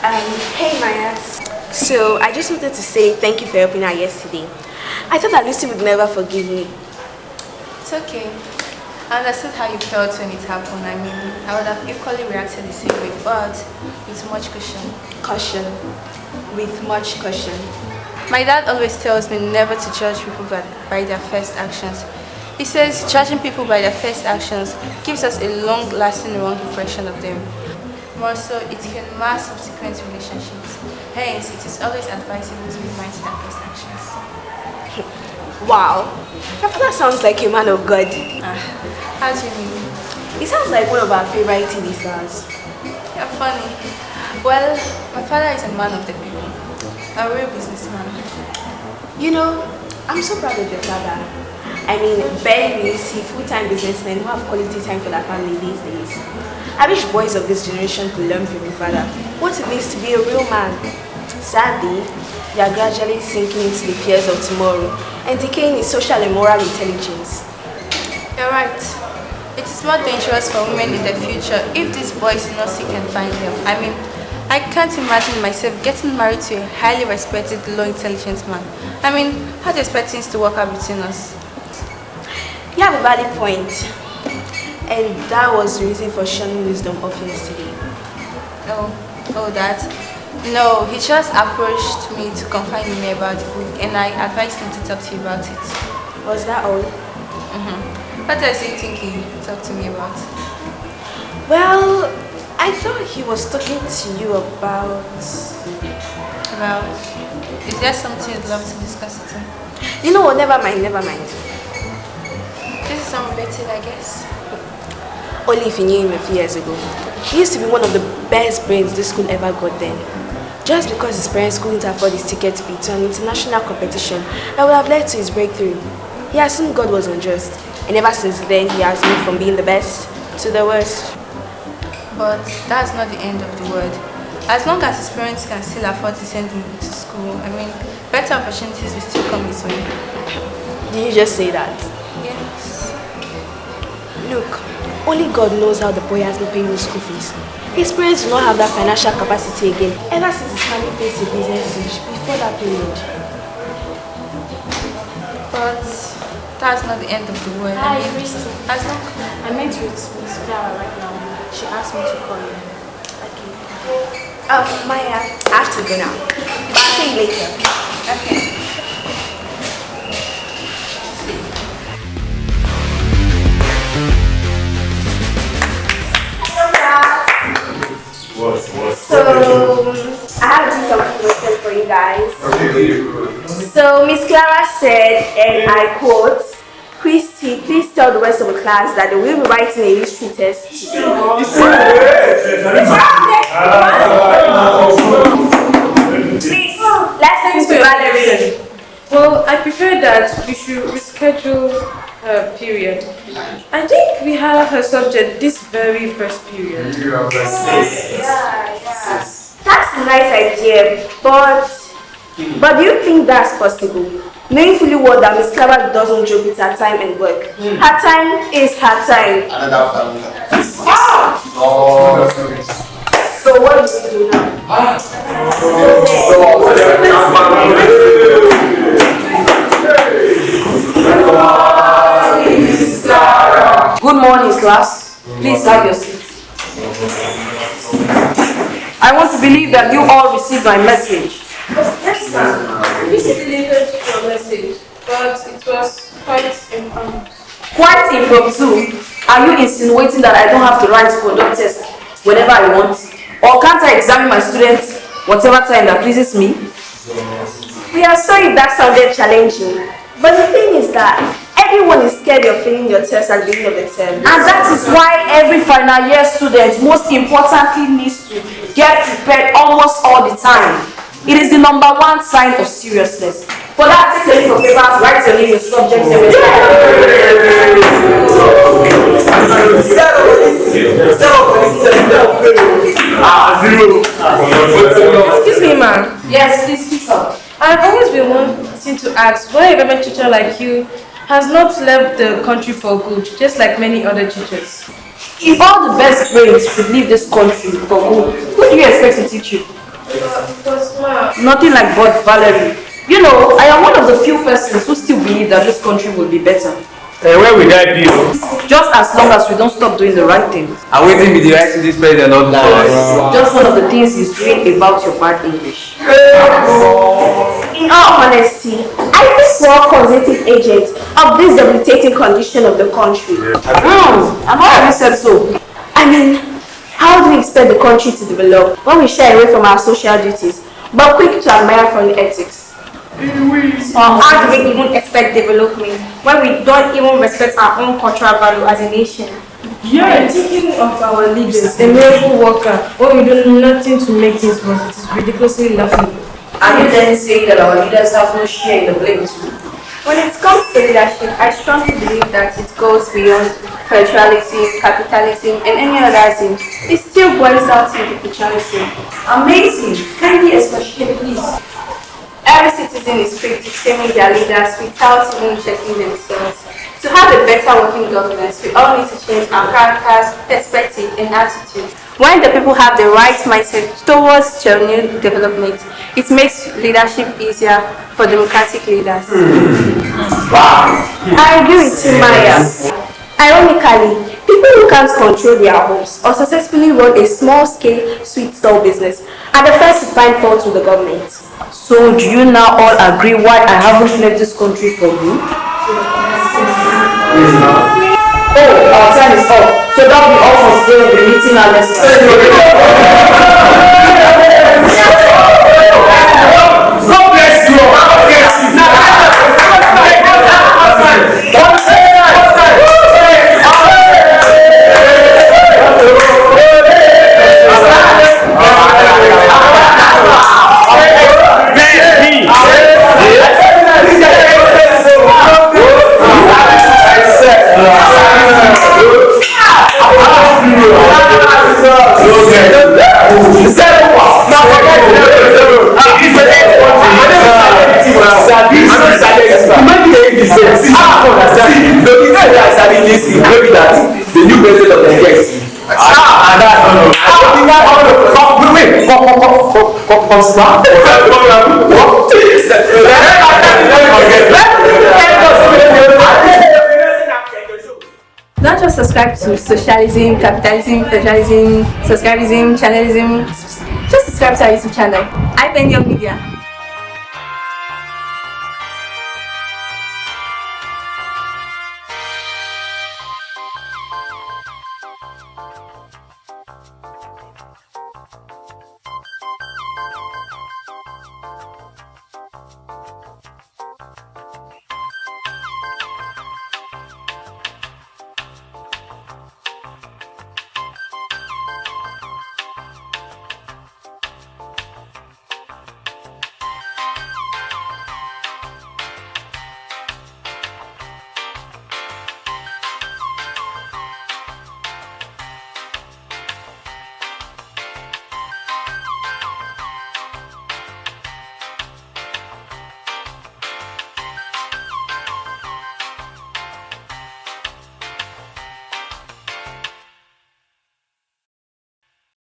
Hey Maya. So I just wanted to say thank you for helping out yesterday. I thought that Lucy would never forgive me. It's okay. I understood how you felt when it happened. I mean, I would have equally reacted the same way, but with much caution. Caution. With much caution. My dad always tells me never to judge people by their first actions. He says judging people by their first actions gives us a long-lasting wrong impression of them. More so, it can mar subsequent relationships. Hence, it is always advisable to be mindful of their first actions. Wow. Your father sounds like a man of God. How do you mean? He sounds like one of our favorite TV stars. You're funny. Well, my father is a man of the people. A real businessman. You know, I'm so proud of your father. I mean, barely will you see full-time businessmen who have quality time for their family these days. I wish boys of this generation could learn from your father what it means to be a real man. Sadly, they are gradually sinking into the fears of tomorrow and decaying in social and moral intelligence. You're right. It is more dangerous for women in the future if these boys do not seek and find help. I mean, I can't imagine myself getting married to a highly respected, low-intelligent man. I mean, how do you expect things to work out between us? You have a valid point. And that was the reason for shunning wisdom off yesterday. Oh, that? No, he just approached me to confide in me about the book and I advised him to talk to you about it. Was that all? What else do you think he talked to me about? Well, I thought he was talking to you about... About? Is there something you'd love to discuss with him? You know what, never mind. This is unrelated, I guess. Only if you knew him a few years ago. He used to be one of the best brains this school ever got then. Just because his parents couldn't afford his ticket fee to an international competition that would have led to his breakthrough. He assumed God was unjust, and ever since then he has moved from being the best to the worst. But that's not the end of the world. As long as his parents can still afford to send him to school, I mean, better opportunities will still come his way. Did you just say that? Yes. Look, only God knows how the boy has been paying his school fees. His parents do not have that financial capacity again, ever since his family faced a business siege before that period. But that's not the end of the world. Hi, Christy. As long I met with Miss Clara right now. She asked me to call you. Okay. Maya, I have to go now. I'll see you later. Okay. So, I have to do some questions for you guys. So, Miss Clara said, and I quote, Christy, please tell the rest of the class that they will be writing a history test today. Please, let's listen to Valerie. Well, I prefer that we should reschedule her period. I think we have her subject this very first period. That's a nice idea, but do you think that's possible? Knowing fully well that Miss Clara doesn't joke with her time and work. Her time is her time. So what do we do now? Good morning, class. Please have your seats. I want to believe that you all received my message. Yes, sir. We delivered your message, but it was quite impromptu. Quite impromptu. Are you insinuating that I don't have the right to conduct tests whenever I want? Or can't I examine my students whatever time that pleases me? We are sorry if that sounded challenging, but the thing is that everyone is scared of failing your test at the beginning of the term. And that is why every final year student most importantly needs to get prepared almost all the time. It is the number one sign of seriousness. For that, take a piece of paper, write your name, your subject, and Excuse me, ma'am. yes, please speak up. I've always been wanting to ask why a government teacher like you has not left the country for good, just like many other teachers. If all the best brains should leave this country for good, who do you expect to teach you? Nothing like but Valerie. You know, I am one of the few persons who still believe that this country will be better. Where will that be? Just as long as we don't stop doing the right thing. I'm waiting with the right to this president not Just one of the things he's doing about your bad English. In all honesty, I think we're all causative agents of this debilitating condition of the country. I'm not having said so. I mean, how do we expect the country to develop when we shy away from our social duties, but quick to admire foreign ethics? How do we even expect development when we don't even respect our own cultural value as a nation? Yeah, thinking of our leaders, a miracle worker, when we do nothing to make things work, it is ridiculously laughable. Are you then saying that our leaders have no share in the blame too? When it comes to leadership, I strongly believe that it goes beyond patriotism, capitalism, and any other thing. It still boils down to individuality. Amazing. Kindly explain, please. Every citizen is free to claim their leaders without even checking themselves. To have a better working governance, we all need to change our characters, perspective, and attitude. When the people have the right mindset towards genuine development, it makes leadership easier for democratic leaders. I agree with you, Maya. Ironically, people who can't control their homes or successfully run a small-scale sweet stall business are the first to find fault with the government. So do you now all agree why I haven't left this country for you? Oh, our time is up. So that'll be all for today. We'll be meeting our next time. God bless you. Maybe that the new president of the US. Don't just subscribe to socialism, capitalism, federalism, subscribism, channelism. Just subscribe to our YouTube channel, Ipendium Media.